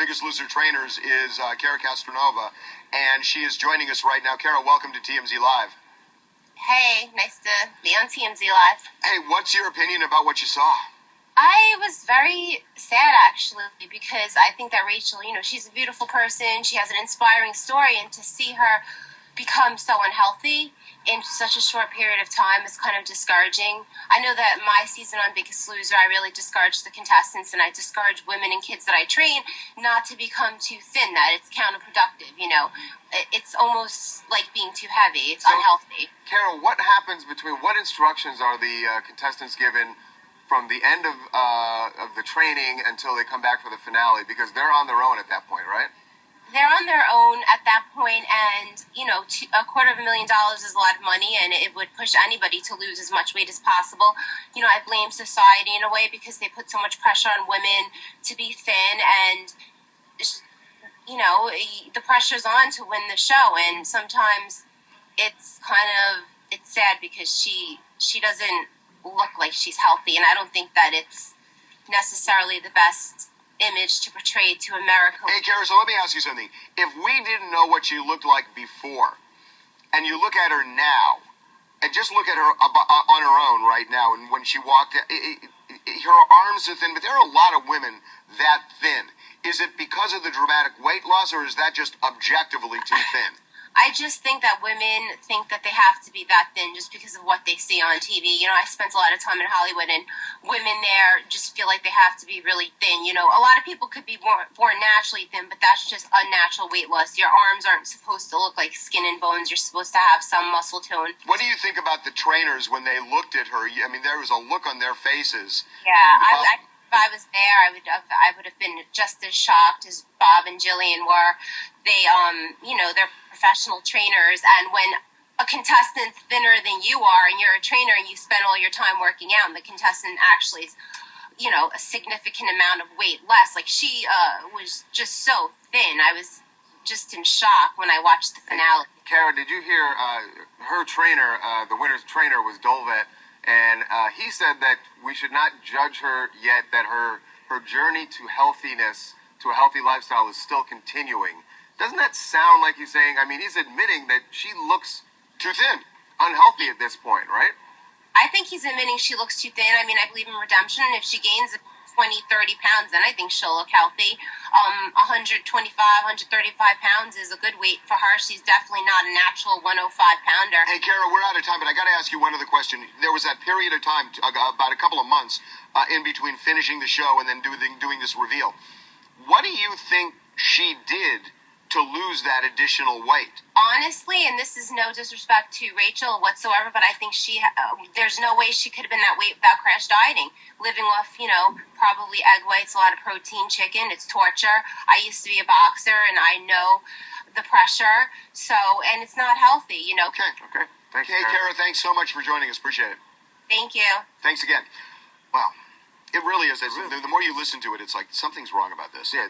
Biggest Loser trainers is Kara Castronova, and she is joining us right now. Kara, welcome to TMZ Live. Hey, nice to be on TMZ Live. Hey, what's your opinion about what you saw? I was very sad, actually, because I think that Rachel, she's a beautiful person. She has an inspiring story, and to see her become so unhealthy in such a short period of time is kind of discouraging. I know that my season on Biggest Loser, I really discouraged the contestants, and I discouraged women and kids that I train not to become too thin, that it's counterproductive, It's almost like being too heavy. It's unhealthy. Kara, what instructions are the contestants given from the end of the training until they come back for the finale? Because they're on their own at that point, right? They're on their own at that point, and $250,000 is a lot of money, and it would push anybody to lose as much weight as possible. I blame society in a way because they put so much pressure on women to be thin, and the pressure's on to win the show, and sometimes it's sad because she doesn't look like she's healthy, and I don't think that it's necessarily the best image to portray to America. Hey, Kara, so let me ask you something. If we didn't know what she looked like before, and you look at her now, and just look at her on her own right now, and when she walked, her arms are thin, but there are a lot of women that thin. Is it because of the dramatic weight loss, or is that just objectively too thin? I just think that women think that they have to be that thin just because of what they see on TV. I spent a lot of time in Hollywood, and women there just feel like they have to be really thin. A lot of people could be born naturally thin, but that's just unnatural weight loss. Your arms aren't supposed to look like skin and bones. You're supposed to have some muscle tone. What do you think about the trainers when they looked at her? I mean, there was a look on their faces. Yeah, if I was there, I would have been just as shocked as Bob and Jillian were. They're professional trainers, and when a contestant's thinner than you are, and you're a trainer, and you spend all your time working out, and the contestant actually is, a significant amount of weight less. Like, she was just so thin. I was just in shock when I watched the finale. Kara, did you hear her trainer, the winner's trainer was Dolvet, and he said that we should not judge her yet, that her journey to healthiness, to a healthy lifestyle, is still continuing. Doesn't that sound like he's saying, he's admitting that she looks too thin, unhealthy at this point, right? I think he's admitting she looks too thin. I believe in redemption. If she gains 20, 30 pounds, then I think she'll look healthy. 125, 135 pounds is a good weight for her. She's definitely not a natural 105-pounder. Hey, Kara, we're out of time, but I got to ask you one other question. There was that period of time, about a couple of months, in between finishing the show and then doing this reveal. What do you think she did to lose that additional weight? Honestly, and this is no disrespect to Rachel whatsoever, but I think there's no way she could have been that weight without crash dieting. Living off, probably egg whites, a lot of protein, chicken, it's torture. I used to be a boxer, and I know the pressure, and it's not healthy, Okay. Thanks, hey, Kara, thanks so much for joining us. Appreciate it. Thank you. Thanks again. Wow. It really is. The more you listen to it, it's like something's wrong about this. Yeah.